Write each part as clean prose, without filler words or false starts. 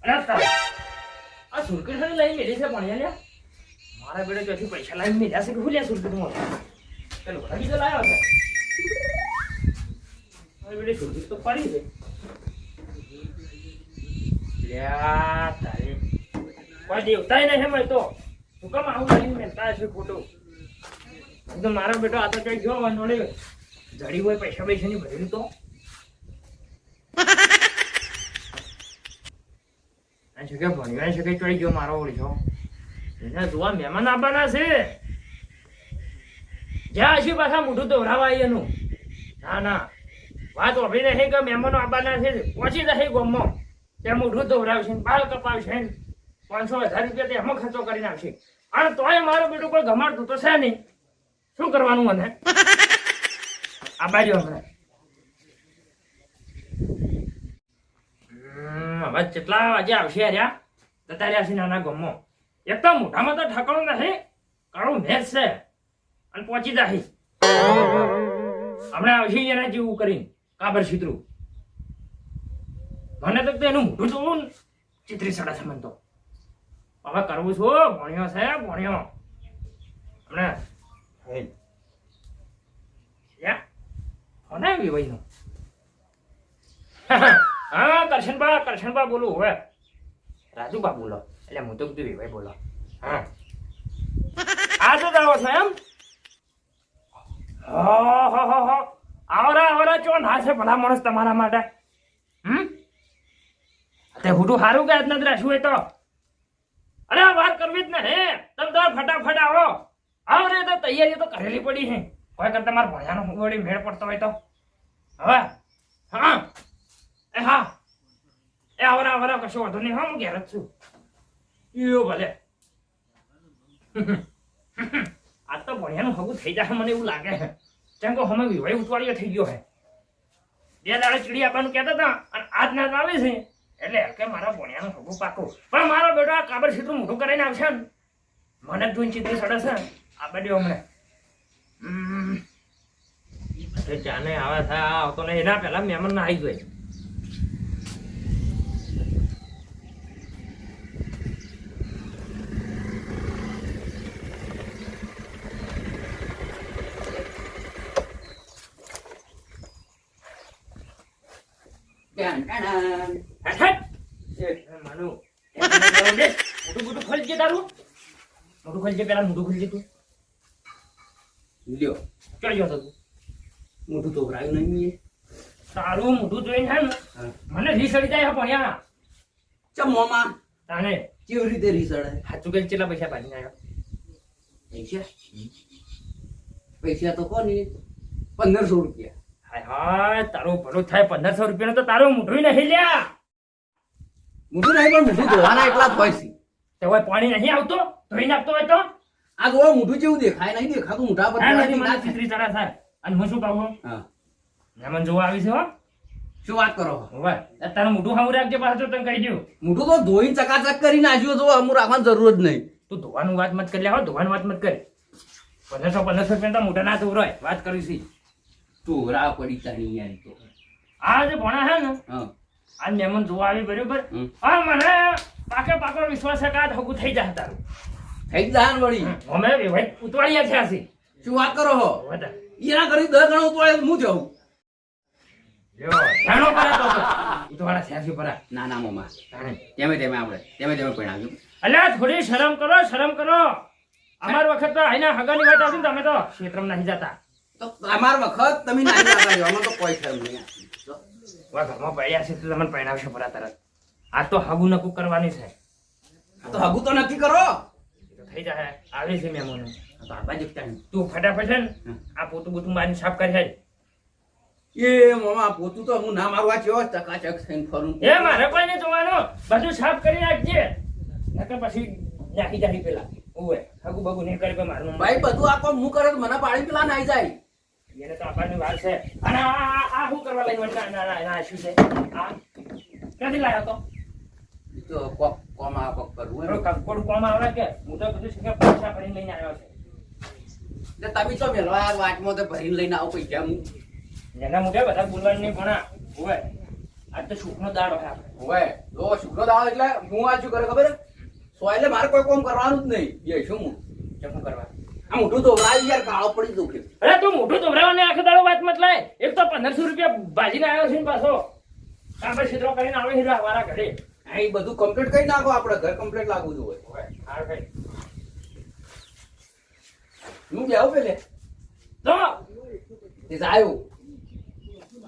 અરે આ સુરકટ લઈને મેળી છે પણ લ્યા મારા બેડે ચોથી પૈસા લાવીને મેળ્યા છે કે ભૂલ્યા સુરકટ માં ચાલો ભાગી તો લાવ્યો છે મારા બેડે સુરકટ તો પડી છે લ્યા તારે કોઈ દેવતાય નહીં મળે તો શું કામ આવું કરીને મેળતા હશે ખોટું તો મારો બેટો આ તો કઈ ગયો નોડે જડી હોય પૈસા ની ભરેલું તો ભણ્યા છે કઈ ચડી ગયો મારો ઓળખો એને જોવા મહેમાન આવવાના છે જ્યાં હશે પાછા મોઢું દોરાવા એનું ના ના વાત ઓભી નહીં કે મહેમાનો આવવાના છે પહોંચી જશે ગામમાં ત્યાં મોઢું દોરાવશે બાલ કપાવશે 500,000 રૂપિયા તે એમાં ખર્ચો કરીને આવશે અને તોય મારો બેટો કોઈ ગમાડતું તો છે નહીં શું કરવાનું મને આ બાજુ હમણાં હવે કેટલા વાગે આવશે રહ્યા જતા રહ્યા છે નાના ગામમાં એક તો મોઢામાં તો ઠકાણું નથી કાળું મેચ છે અને પહોંચી જાય હમણાં આવશે એના જેવું કરીને કાબર છીતરું મને તો એનું મોઢું જોવું ચિત્રી સડા છે મને તો હવે કરવું છું ભણ્યો છે ભણ્યો હમણાં કોને આવી ભાઈ હા કરશનબા બોલું હવે રાજુબા બોલો એટલે હું તો કીધું ભાઈ બોલો હા આ તો જાઓ છો એમ આવરા ચો ના છે ભલા માણસ તમારા માટે તે હુટું સારું કે આજના જ રાખ્યું હોય તો અરે વાત કરવી જ ને હે તમે તો ફટાફટ આવો રે તો તૈયારી તો કરેલી પડી છે કોઈ કરતા તમારે ભણ્યાનો વળી મેળ પડતો હોય તો હવે હા એ આવરા કશો વાંધો નહીં હા હું ઘેર જ છું યો ભલે આજ તો ભણ્યાનું હગું થઈ જાય મને એવું લાગે છે કેમ કે અમે વિવાહ ઉતવાળીઓ થઈ ગયો છે 2 દાડે ચીડી આપવાનું કહેતા હતા અને આજ ના આવે છે એટલે કે મારા ભણ્યાનું હગું પાકું પણ મારો બેટો આ કાબર સીટલું મોટું કરીને આવશે ને મને જોઈને ચિત્રી સડે છે આ બધું હમણાં જાને આવા થાય આવતો નહીં એના પહેલા મહેમાન ના આવી ગયો મોટું ખોલજે તારું મોટું ખોલજે પેલા મોટું ખોલજે તું લ્યો ક્યાં ગયો તું મોટું તો ભરાયું નહીં તારું મોટું જોઈને છે ને મને રીસડી જાય ભણ્યા ચમ મોમાં તાને કેવી રીતે રીસડે સાચું કે કેટલા પૈસા પાડી આવ્યો પૈસા તો કોની 1500 રૂપિયા હાય તારું ભલું થાય 1500 રૂપિયા તો તારું મોઢું નહીં લ્યા મોઢું નહીં પણ મોઢું ધોવાના એટલા જ હોય છે તે હોય પાણી નહીં આવતો ધોઈ નાખતો હોય તો આ ગોળો મોઢું કેવું દેખાય નહીં દેખાતું મોઢા પર મને ચિત્રી ચડા થાય અને હું શું કહું હા મહેમાન જોવા આવી છે હો શું વાત કરો હવે તારું મોઢું હાવું રાખજે પાછો તને કહી દઉં મોઢું તો ધોઈને ચકાચક કરી નાખ્યો તો અમુક રાખવાની જરૂર જ નહીં તું ધોવાનું વાત મત કરી લે હો ધોવાનું વાત મત કરી 1500 રૂપિયા મોઢા ના ધોરાય વાત કરી છે તોરા પડી તારી યાર તો આ જે ભણા હે ને આ મહેમાન જોવા આવી બરોબર હા મને પાકો વિશ્વાસ છે કે આ હગું થઈ જાય તારું થઈ જાય વળી અમે ભાઈ ઉતવાળિયા છે આસી શું વાત કરો હો એના કરી 10 ગણો ઉતવાળે હું જાઉં યો જાણો પર તો ઉતવાળા છે આસી પર ના મોમાં તેમે પણાવ્યું અલ્યા થોડી શરમ કરો અમાર વખત તો આઈના હગાની વાત આવતી તમે તો ક્ષેત્રમાં નહીં જતા તો અમાર વખત તમે નહીં જતા અમે તો કોઈ શરમ નહીં વા ઘરમાં પડ્યા છે તો તમને પણાવશે પરા તરત આ તો હગું નકું કરવાની છે તો હગું તો નક્કી કરો થઈ જાય આવે છે મહેમાનો તો આ બાજુ તું ફટાફટ છે ને આ પોતું મારી સાફ કરી જાય એ મામા પોતું તો હું ના મારવા ચેવો ચકાચક થઈને ફરું એ મારે કોઈ ને જોવાનો બધું સાફ કરી નાખજે નકર પછી નાખી જાય પેલા ઓય હગું બગું નહીં કરી મારું ભાઈ બધું આખો હું કરે તો મને પાડી પેલા નાઈ જાય એને તો આપણને વાર છે અને આ શું કરવા લઈને ના શું છે આ ક્યાંથી લાવ્યો તો કોમ કરવું કોમ આવે કે હું તો બધું શીખે પૈસા ભરીને લઈને આવ્યો છે તમે તો મેળવા વાટમાં તો ભરીને લઈને આવો પૈસા હું એના મુજબ બધા બોલવાનું નહીં ભણા હોય આજ તો સુખનો દાડો છે આપણે. ઓય જો શુક્ર દાડો એટલે હું આ શું કરે ખબર હે? સો એટલે મારે કોઈ કામ કરવાનું જ નહીં. એ શું હું શું કરવા? આ મોઢું ધોવડાવી યાર કાળો પડી દઉં કે અરે તું મોઢું ધોવરાવવાની આખો દાડો વાત મત લાય. એક તો 1500 રૂપિયા ભાજીને આવ્યો છે ને પાછો આપણે છેતરો કરીને આવે છે મારા ઘરે. આ એ બધું કમ્પ્લીટ કરી નાખો. આપણે ઘર કમ્પ્લીટ લાગવું જોઈએ. હા ભાઈ હું જાઉં પેલે તો તે જાયું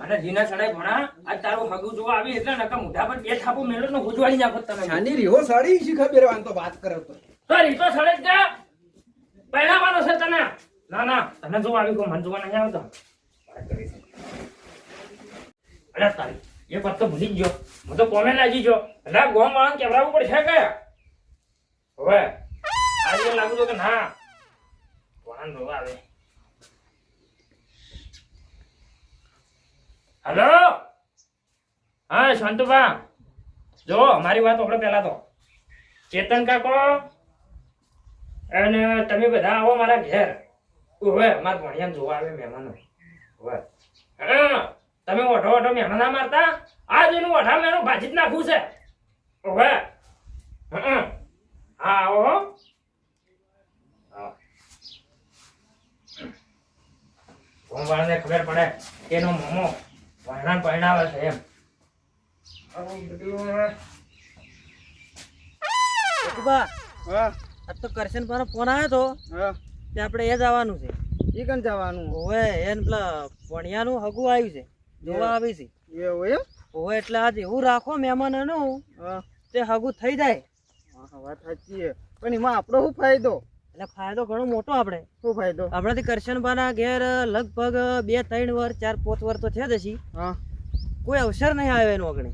અને જીના સડાઈ ભણા આજ તારું હગું જોવા આવી એટલે નકા મોઢા પર બે થાપો મેલો ને હુજવાડી નાખો તમે. છાની રીહો સાડી શી ખબર આમ તો વાત કરે તો તો રીતો સડે જ જા પહેરાવાનો છે તને. ના ના તને જોવા આવી કોઈ મન જોવા નહીં આવતો. અરે તારી એ વાત તો ભૂલી જ ગયો. હું તો કોમે લાગી ગયો. એટલે ગોમ વાળાને કેવડાવવું પડશે કે હવે આજે લાગુ તો કે ના કોણ જોવા આવે. હેલો હા શાંતુભા જો મારી વાત આપણે પહેલા તો ચેતન કાકો અને તમે બધા આવો મારા ઘેર. ઓવે મારા ભણિયાને જોવા આવે મહેમાનો. ઓવે હા તમે ઓઢો ઓઢો મહેમાન ના મારતા. આજ એનું ઓઢા મેનું ભાજી જ નાખવું છે. ઓવે હા આવો સોમવારને ખબર પડે એનો મોમો વરણાન પરણાવે છે એમ. હા આ તો કરશન પર ફોન આવ્યો તો હા તે આપણે એ જવાનું છે. ઈ કન જવાનું ઓવે એને પેલા ભણિયાનું હગું આવ્યું છે જોવા આવી છે. એવું એમ ઓવે એટલે આજે એવું રાખો મહેમાનોનું હા તે હગું થઈ જાય. હા વાત સાચી છે પણ એમાં આપણો શું ફાયદો એટલે ફાયદો ઘણો મોટો આપણે. શું ફાયદો આપણાથી કરશનબાના ઘેર લગભગ 2-3 વાર 4-5 વાર તો થયા જશે. હા કોઈ અવસર નહીં આવ્યો એનો અગણે.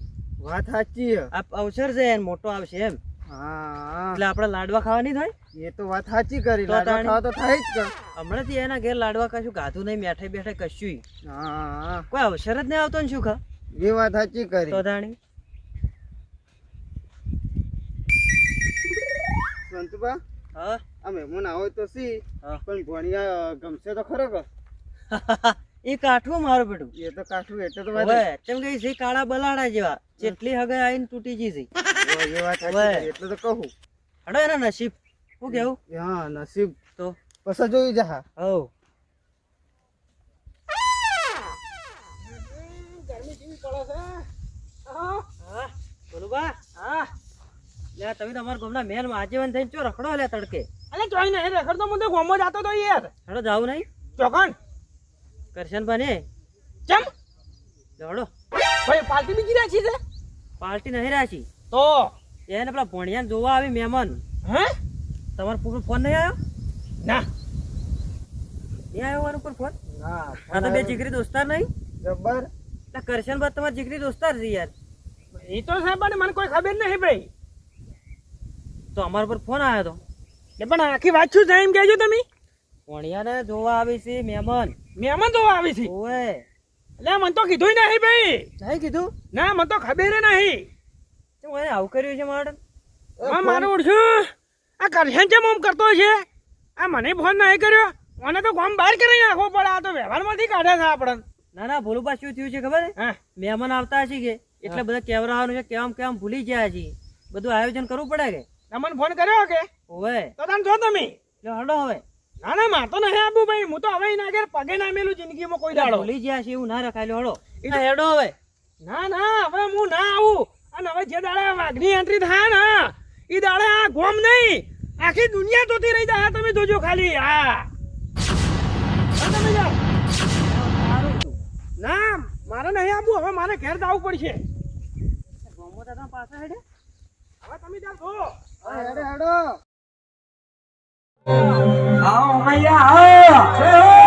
વાત સાચી છે આ અવસર છે એને મોટો આવશે એમ. હા એટલે આપણે લાડવા ખાવા નહીં થાય. એ તો વાત સાચી કરી તો લાડવા તાણી. ખાવા તો થાય જ કે હમણાંથી એના ઘેર લાડવા કશું ગાધું નહીં બેઠે બેઠે કશું હા કોઈ અવસર જ નહીં આવતો ને શું ખા એ વાત સાચી કરી તો તાણી. સંતુબા હા આ મહેમાન આવે તો સી હા. પણ ભણિયા ગમશે તો ખરો કે એ કાઠું મારું બેટું. એ તો કાઠું એટલે તો વાત હવે કેમ કે છે કાળા બલાડા જેવા જેટલી હગે આવીને તૂટી જઈ છે. એ વાત સાચી હવે. કરી એટલે તો કહું હડો એના નસીબ શું કેવું હા નસીબ તો પછી જોઈ જા હવ હા બોલો બા. હા લે તમે તમારા ગામના મેન આજીવન થઈને ચો રખડો લે તડકે. અલે જોઈ ને રખડતો મુદ્દે ગોમો જાતો તો યાર હડો જાવું નહીં ચોકન કરશન બને ચમ હડો ભાઈ પાર્ટી બીજી રાખી છે પાર્ટી નહીં રાખી તો એને પેલા ભણિયાને જોવા આવી મહેમાન. હે તમારો ફોન નહીં આવ્યો ના નહીં આવ્યો મારો પર ફોન. ના આ તો બે જીગરી દોસ્તાર નહીં જબર એટલે કરશન બાદ તમારા જીગરી દોસ્તાર છે યાર. એ તો સાહેબ મને કોઈ ખબર નહીં ભાઈ તો અમારા પર ફોન આવ્યો તો એ પણ આખી વાત શું થાય એમ કહેજો તમે ભણિયાને જોવા આવી છે મહેમાન. મહેમાન જોવા આવી છે ઓવે એટલે મને તો કીધું નહીં ભાઈ નહીં કીધું ના મને તો ખબર નહીં કેમ એને આવું કર્યું છે મારે. હા મારું ઓળખ્યું આ કરશન કેમ આમ કરતો છે આ મને ફોન નહીં કર્યો મને તો ગામ બહાર કરી નાખવો પડે આ તો વ્યવહારમાંથી કાઢે છે આપણને ના ના ભોલું બા શું થયું છે ખબર છે હા મહેમાન આવતા હશે કે એટલે બધા કેવરાવાનું છે કેમ ભૂલી ગયા છે. બધું આયોજન કરવું પડે કે. તમને ફોન કર્યો કે ઓવે તો તમે જો તમે લ્યો હડો હવે ના ના માર તો નહીં આબુ ભાઈ હું તો હવે એના ઘેર પગે ના મેલું જિંદગીમાં કોઈ દાડો ભૂલી ગયા છે એવું ના રખાય. લ્યો હડો એટલે હેડો હવે. ના ના હવે હું ના આવું અને હવે જે દાડે વાઘની એન્ટ્રી થાય ને એ દાડે આ ગોમ નહીં આખી દુનિયા જોતી રહી જાય તમે જોજો ખાલી હા તમે જાઓ સારું તું ના મારે નહીં આબુ હવે મારે ઘેર જવું પડશે ગોમો દાદા પાસે હેડે હવે તમે જાઓ જો હેડો હેડો આવો મૈયા આવો